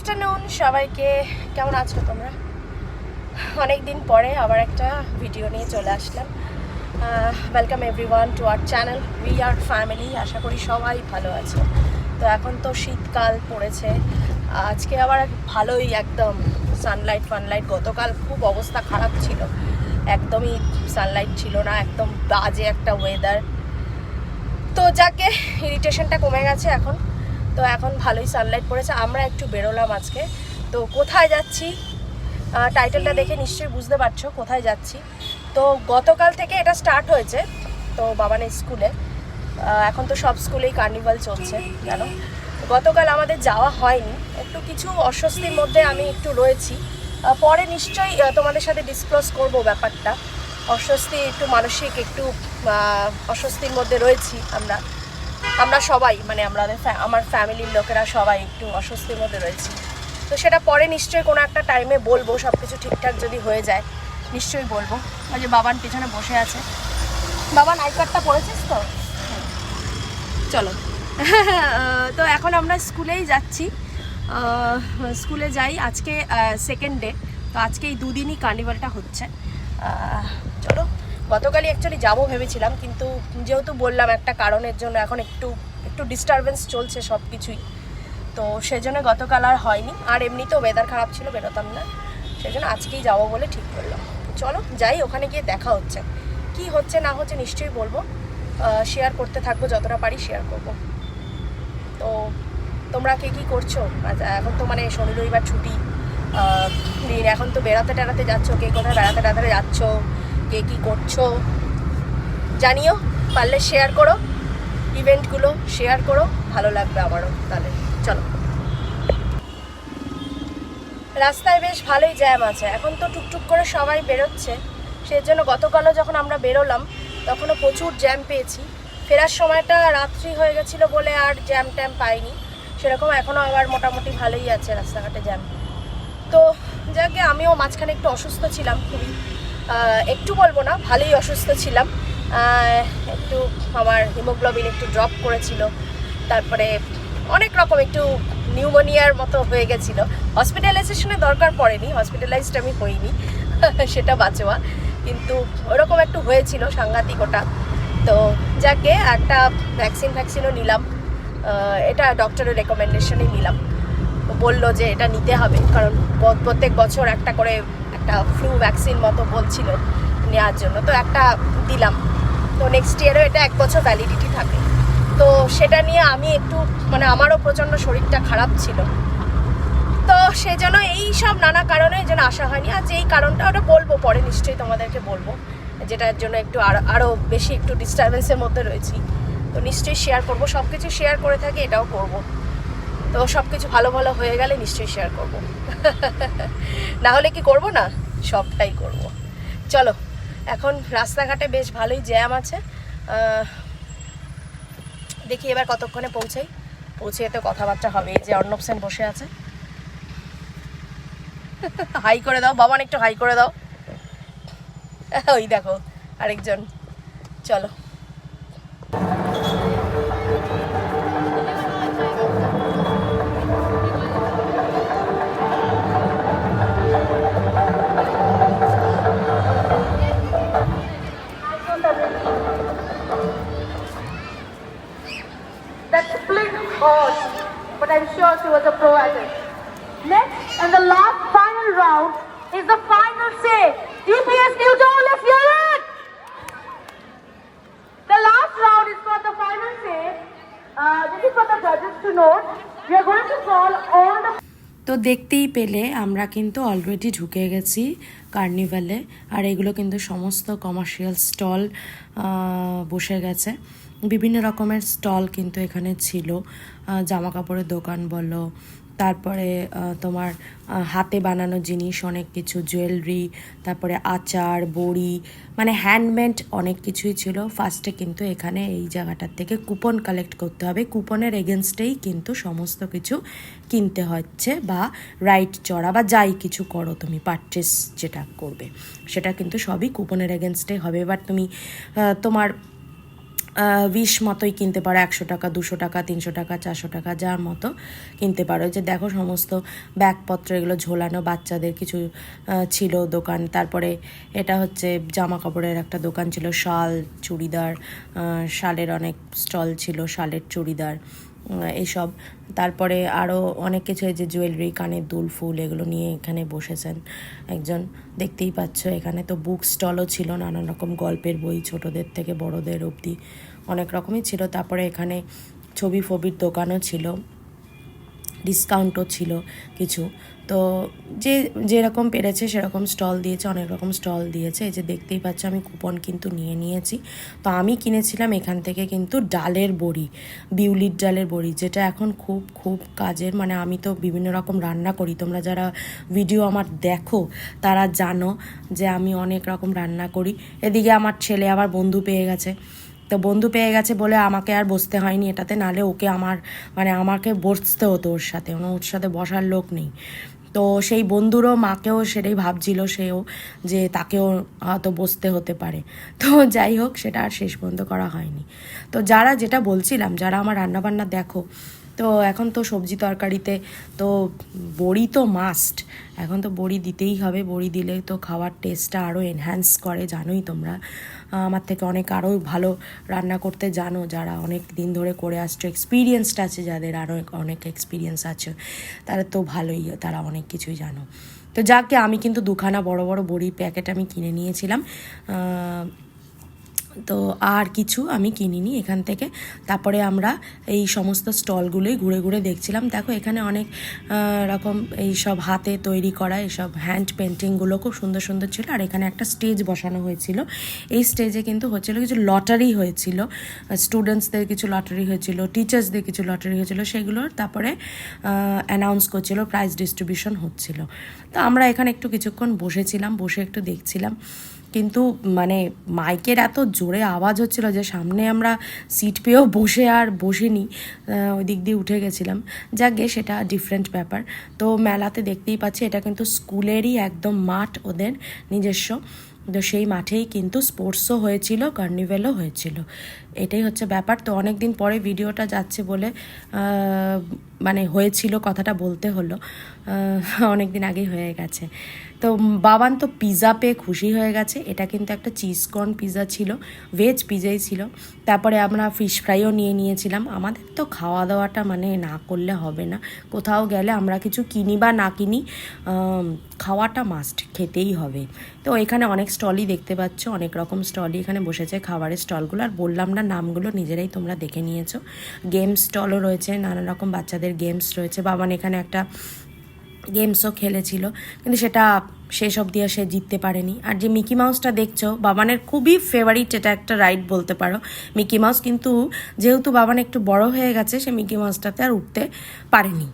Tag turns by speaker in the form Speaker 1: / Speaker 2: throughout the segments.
Speaker 1: Afternoon সবাইকে, কেমন আছো তোমরা? অনেক দিন পরে আবার একটা ভিডিও নিয়ে চলে আসলাম। Welcome everyone to our channel we are family. আশা করি সবাই ভালো আছে। তো এখন তো শীতকাল পড়েছে, আজকে আবার ভালোই একদম সানলাইট। গতকাল খুব অবস্থা খারাপ ছিল, একদমই সানলাইট ছিল না, একদম বাজে একটা ওয়েদার। তো যাকে ইরিটেশনটা কমে গেছে এখন, তো এখন ভালোই সানলাইট পড়েছে। আমরা একটু বেরোলাম আজকে। তো কোথায় যাচ্ছি টাইটেলটা দেখে নিশ্চয়ই বুঝতে পারছো কোথায় যাচ্ছি। তো গতকাল থেকে এটা স্টার্ট হয়েছে তো বাবানের স্কুলে। এখন তো সব স্কুলেই কার্নিভাল চলছে জানো। গতকাল আমাদের যাওয়া হয়নি, একটু কিছু অস্বস্তির মধ্যে আমি একটু রয়েছি। পরে নিশ্চয়ই তোমাদের সাথে ডিসক্লোজ করবো ব্যাপারটা। অস্বস্তি একটু মানসিক একটু অস্বস্তির মধ্যে রয়েছি আমরা সবাই, মানে আমার ফ্যামিলির লোকেরা সবাই একটু অস্বস্তির মধ্যে রয়েছি। তো সেটা পরে নিশ্চয়ই কোনো একটা টাইমে বলবো, সব কিছু ঠিকঠাক যদি হয়ে যায় নিশ্চয়ই বলবো। ওই যে বাবান পিছনে বসে আছে। বাবান আই কার্ডটা পড়েছিস তো? চলো। তো এখন আমরা স্কুলেই যাচ্ছি, স্কুলে যাই। আজকে সেকেন্ড ডে, তো আজকে এই দুদিনই কার্নিভালটা হচ্ছে। চলো, গতকালই অ্যাকচুয়ালি যাবো ভেবেছিলাম, কিন্তু যেহেতু বললাম একটা কারণের জন্য এখন একটু ডিস্টারবেন্স চলছে সব কিছুই, তো সেজন্য গতকাল আর হয়নি। আর এমনিতেও ওয়েদার খারাপ ছিল, বেরোতাম না, সেজন্য আজকেই যাবো বলে ঠিক করলাম। চলো যাই, ওখানে গিয়ে দেখা হচ্ছে, কি হচ্ছে না হচ্ছে নিশ্চয়ই বলবো, শেয়ার করতে থাকবো, যতটা পারি শেয়ার করবো। তো তোমরা কে কী করছো? এখন তো মানে শনি রবিবার ছুটি দিন, এখন তো বেড়াতে টেড়াতে যাচ্ছ, কে কোথায় বেড়াতে টেড়াতে যাচ্ছ, কে কী করছো জানিও, পারলে শেয়ার করো, ইভেন্টগুলো শেয়ার করো, ভালো লাগবে আমারও। তাহলে চলো। রাস্তায় বেশ ভালোই জ্যাম আছে, এখন তো টুকটুক করে সবাই বেরোচ্ছে, সেজন্য গতকালও যখন আমরা বেরোলাম তখনও প্রচুর জ্যাম পেয়েছি। ফেরার সময়টা রাত্রি হয়ে গেছিলো বলে আর জ্যাম ট্যাম পাইনি সেরকম, এখনও আবার মোটামুটি ভালোই আছে রাস্তাঘাটে জ্যাম। তো যাকে আমিও মাঝখানে একটু অসুস্থ ছিলাম, খুবই একটু বলবো না, ভালোই অসুস্থ ছিলাম। একটু আমার হিমোগ্লোবিন একটু ড্রপ করেছিল, তারপরে অনেক রকম একটু নিউমোনিয়ার মতো হয়ে গেছিলো। হসপিটালাইজেশনের দরকার পড়েনি, হসপিটালাইজড আমি হইনি, সেটা বাঁচোয়া, কিন্তু ওরকম একটু হয়েছিল সাংঘাতিক ওটা। তো যাকে একটা ভ্যাকসিনও নিলাম, এটা ডক্টরের রেকমেন্ডেশনেই নিলাম। বললো যে এটা নিতে হবে, কারণ প্রত্যেক বছর একটা করে একটা ফ্লু ভ্যাকসিন মতো বলছিল নেওয়ার জন্য, তো একটা দিলাম। তো নেক্সট ইয়ারও এটা 1 বছর ভ্যালিডিটি থাকে। তো সেটা নিয়ে আমি একটু মানে আমারও প্রচণ্ড শরীরটা খারাপ ছিল, তো সেজন্য এই সব নানা কারণে যেন আসা হয়নি। আর যেই কারণটা ওটা বলবো পরে, নিশ্চয়ই তোমাদেরকে বলবো, যেটার জন্য একটু আরও বেশি একটু ডিস্টারবেন্সের মধ্যে রয়েছি। তো নিশ্চয়ই শেয়ার করবো, সব কিছু শেয়ার করে থাকি, এটাও করব। তো সব কিছু ভালো ভালো হয়ে গেলে নিশ্চয়ই শেয়ার করব, না হলে কি করব না, সবটাই করব। চলো, এখন রাস্তাঘাটে বেশ ভালোই জ্যাম আছে, দেখি এবার কতক্ষণে পৌঁছে তো কথাবার্তা হবে। এই যে অর্ণব সেন বসে আছে, হাই করে দাও বাবান, একটু হাই করে দাও। ওই দেখো আরেকজন। চলো।
Speaker 2: That split hurt, but I'm sure she was a pro at it. Next, and the last final round is the final say. DPS New Town, let's hear it! The last round is for the final say. This is for the judges to note. We are going to call all the...
Speaker 3: তো দেখতেই পেলে আমরা কিন্তু already ঢুকে গেছি কার্নিভালে, আর এগুলো কিন্তু সমস্ত কমার্শিয়াল স্টল বসে গেছে। বিভিন্ন রকমের স্টল কিন্তু এখানে ছিল, জামা কাপড়ের দোকান বলো, তারপরে তোমার হাতে বানানো জিনিস অনেক কিছু, জুয়েলারি, তারপরে আচার, বড়ি, মানে হ্যান্ডমেড অনেক কিছুই ছিল। ফার্স্টে কিন্তু এখানে এই জায়গাটার থেকে কুপন কালেক্ট করতে হবে, কুপনের এগেনস্টেই কিন্তু সমস্ত কিছু কিনতে হচ্ছে, বা রাইট চড়া বা যাই কিছু করো তুমি, পারচেস যেটা করবে সেটা কিন্তু সবই কুপনের এগেনস্টেই হবে। এবার তুমি তোমার উইশ মতোই কিনতে পারো, 100 টাকা, 200 টাকা, 300 টাকা, 400 টাকা, যার মতো কিনতে পারো। যে দেখো সমস্ত ব্যাগপত্র এগুলো ঝোলানো, বাচ্চাদের কিছু ছিল দোকান। তারপরে এটা হচ্ছে জামা কাপড়ের একটা দোকান ছিল, শাল, চুড়িদার, শালের অনেক স্টল ছিল, শালের চুড়িদার এইসব। তারপরে আরও অনেক কিছু, এই যে জুয়েলারি, কানের দুল, ফুল, এগুলো নিয়ে এখানে বসেছেন একজন, দেখতেই পাচ্ছ। এখানে তো বুক স্টলও ছিল, নানান রকম গল্পের বই, ছোটদের থেকে বড়দের অবধি অনেক রকমই ছিল। তারপরে এখানে ছবি ফবির দোকানও ছিল, ডিসকাউন্টও ছিল কিছু। তো যে যেরকম পেরেছে সেরকম স্টল দিয়েছে, অনেক রকম স্টল দিয়েছে। এই যে দেখতেই পাচ্ছ আমি কুপন কিন্তু নিয়ে নিয়েছি। তো আমি কিনেছিলাম এখান থেকে কিন্তু ডালের বড়ি, বিউলির ডালের বড়ি, যেটা এখন খুব খুব কাজের। মানে আমি তো বিভিন্ন রকম রান্না করি, তোমরা যারা ভিডিও আমার দেখো তারা জানো যে আমি অনেক রকম রান্না করি। এদিকে আমার ছেলে আবার বন্ধু পেয়ে গেছে, তো বন্ধু পেয়ে গেছে বলে আমাকে আর বসতে হয়নি এটাতে, নাহলে ওকে আমাকে বসতে হতো ওর সাথে, ওর সাথে বসার লোক নেই। তো সেই বন্ধুরও মাকেও সেটাই ভাবছিল সেও, যে তাকেও হয়তো বসতে হতে পারে। তো যাই হোক, সেটা আর শেষ পর্যন্ত করা হয়নি। তো যারা, যেটা বলছিলাম, যারা আমার রান্নাবান্না দেখো, তো এখন তো সবজি তরকারিতে তো বড়ি তো মাস্ট, এখন তো বড়ি দিতেই হবে। বড়ি দিলে তো খাওয়ার টেস্টটা আরও এনহ্যান্স করে, জানোই তোমরা। আমার থেকে অনেক আরও ভালো রান্না করতে জানো, যারা অনেক দিন ধরে করে আসছো, এক্সপিরিয়েন্সড আছে যাদের, আরও অনেক এক্সপিরিয়েন্স আছে, তারা তো ভালোই, তারা অনেক কিছুই জানো। তো যাকে আমি কিন্তু দুখানা বড় বড় বড়ির প্যাকেট আমি কিনে নিয়েছিলাম। তো আর কিছু আমি কিনিনি এখান থেকে। তারপরে আমরা এই সমস্ত স্টলগুলোই ঘুরে ঘুরে দেখছিলাম। দেখো এখানে অনেক রকম এই সব হাতে তৈরি করা এইসব হ্যান্ড পেন্টিংগুলো খুব সুন্দর সুন্দর ছিল। আর এখানে একটা স্টেজ বসানো হয়েছিল, এই স্টেজে কিন্তু হচ্ছিল কিছু লটারি হয়েছিল, স্টুডেন্টসদের কিছু লটারি হয়েছিল, টিচার্সদের কিছু লটারি হয়েছিল, সেগুলোর তারপরে অ্যানাউন্স করছিল, প্রাইজ ডিস্ট্রিবিউশন হচ্ছিল। তো আমরা এখানে একটু কিছুক্ষণ বসেছিলাম, বসে একটু দেখছিলাম। কিন্তু মানে মাইকের এত জোরে আওয়াজ হচ্ছিল যে সামনে আমরা সিট পেয়েও বসিনি, ওই দিক দিয়ে উঠে গেছিলাম। যাকে সেটা ডিফারেন্ট ব্যাপার। তো মেলাতে দেখতেই পাচ্ছি এটা কিন্তু স্কুলেরই একদম মাঠ, ওদের নিজস্ব। তো সেই মাঠেই কিন্তু স্পোর্টসও হয়েছিল, কার্নিভেলও হয়েছিল, এটাই হচ্ছে ব্যাপার। তো অনেক দিন পরে ভিডিওটা যাচ্ছে বলে মানে হয়েছিল কথাটা বলতে হলো, অনেক দিন আগেই হয়ে গেছে। তো বাবান তো পিৎজা পেয়ে খুশি হয়ে গেছে। এটা কিন্তু একটা চিজকর্ন পিৎজা ছিল, ভেজ পিৎজাই ছিল। তারপরে আমরা ফিশ ফ্রাইও নিয়ে নিয়েছিলাম। আমাদের তো খাওয়া দাওয়াটা মানে না করলে হবে না, কোথাও গেলে আমরা কিছু কিনি বা না কিনি, খাওয়াটা মাস্ট, খেতেই হবে। তো এখানে অনেক স্টলই দেখতে পাচ্ছ, অনেক রকম স্টলই এখানে বসেছে, খাবারের স্টলগুলো। আর বললাম না নামগুলো, নিজেরাই তোমরা দেখে নিয়েছো। গেমস স্টলও রয়েছে, নানা রকম বাচ্চাদের গেমস রয়েছে। বাবান এখানে একটা গেমসও খেলেছিল, কিন্তু সেটা শেষ অবধি সে জিততে পারেনি। আর যে মিকি মাউসটা দেখছো, বাবানের খুবই ফেভারিট, এটা একটা রাইড বলতে পারো, মিকি মাউস। কিন্তু যেহেতু বাবান একটু বড় হয়ে গেছে, সে মিকি মাউসটাতে আর উঠতে পারেনি,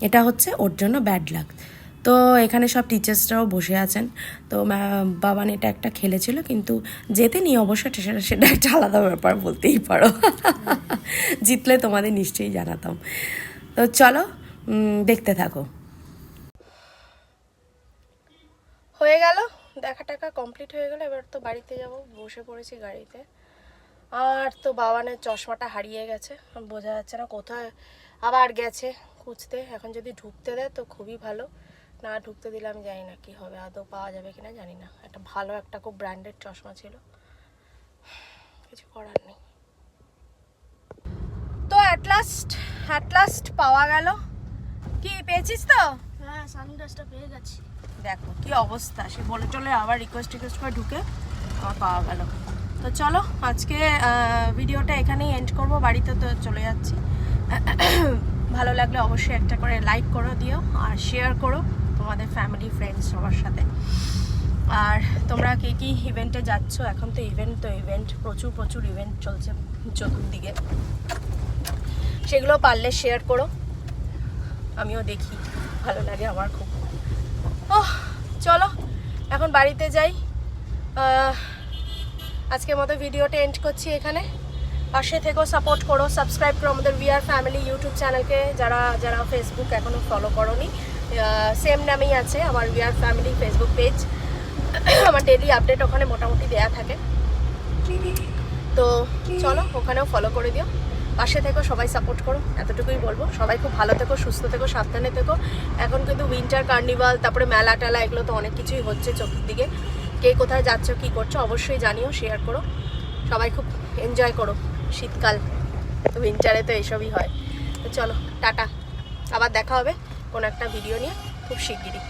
Speaker 3: এটা হচ্ছে ওর জন্য ব্যাড লাক। তো এখানে সব টিচার্সরাও বসে আছেন। তো বাবান এটা একটা খেলেছিল, কিন্তু জেতেনি অবশ্য, সেটা একটা আলাদা ব্যাপার বলতেই পারো। জিতলে তোমাদের নিশ্চয়ই জানাতাম। তো চলো দেখতে থাকো।
Speaker 1: হয়ে গেল দেখা টাকা কমপ্লিট হয়ে গেল। এবার তো বাড়িতে যাব, বসে পড়েছি গাড়িতে। আর তো বাবানের চশমাটা হারিয়ে গেছে, বোঝা যাচ্ছে না কোথায় আবার গেছে খুঁজতে। এখন যদি ঢুকতে দেয় তো খুবই ভালো, না ঢুকতে দিলে আমি জানি না কী হবে, আদৌ পাওয়া যাবে কিনা জানি না। একটা ভালো, একটা খুব ব্র্যান্ডেড চশমা ছিল, কিছু করার নেই। তো অ্যাট লাস্ট পাওয়া গেল। কি পেয়েছিস তো?
Speaker 2: হ্যাঁ, সানগ্লাসটা পেয়ে গেছি।
Speaker 1: দেখো কি অবস্থা, সে বলে চলে আবার রিকোয়েস্ট করে ঢুকে আমার পাওয়া গেল। তো চলো আজকে ভিডিওটা এখানেই এন্ড করব, বাড়িতে তো চলে যাচ্ছি। ভালো লাগলে অবশ্যই একটা করে লাইক করে দিও, আর শেয়ার করো তোমাদের ফ্যামিলি ফ্রেন্ডস সবার সাথে। আর তোমরা কে কী ইভেন্টে যাচ্ছ, এখন তো ইভেন্ট প্রচুর ইভেন্ট চলছে চতুর্দিকে, সেগুলো পারলে শেয়ার করো, আমিও দেখি, ভালো লাগে আমার খুব। চলো এখন বাড়িতে যাই। আজকের মতো ভিডিওটা এন্ড করছি এখানে। পাশে থেকেও সাপোর্ট করো, সাবস্ক্রাইব করো আমাদের উই আর ফ্যামিলি ইউটিউব চ্যানেলকে, যারা ফেসবুক এখনও ফলো করোনি, সেম নামেই আছে আমার we are family Facebook page. আমার ডেইলি আপডেট ওখানে মোটামুটি দেয়া থাকে। তো চলো ওখানেও ফলো করে দিও, পাশে থেকো, সবাই সাপোর্ট করো, এতটুকুই বলবো। সবাই খুব ভালো থেকো, সুস্থ থেকো, সাবধানে থেকো। এখন কিন্তু উইন্টার কার্নিভাল, তারপরে মেলা টেলা, এগুলো তো অনেক কিছুই হচ্ছে চতুর্দিকে। কে কোথায় যাচ্ছ, কী করছো অবশ্যই জানিও, শেয়ার করো। সবাই খুব এনজয় করো শীতকাল, উইন্টারে তো এসবই হয়। তো চলো টাটা, আবার দেখা হবে কোনো একটা ভিডিও নিয়ে খুব শিগগিরই।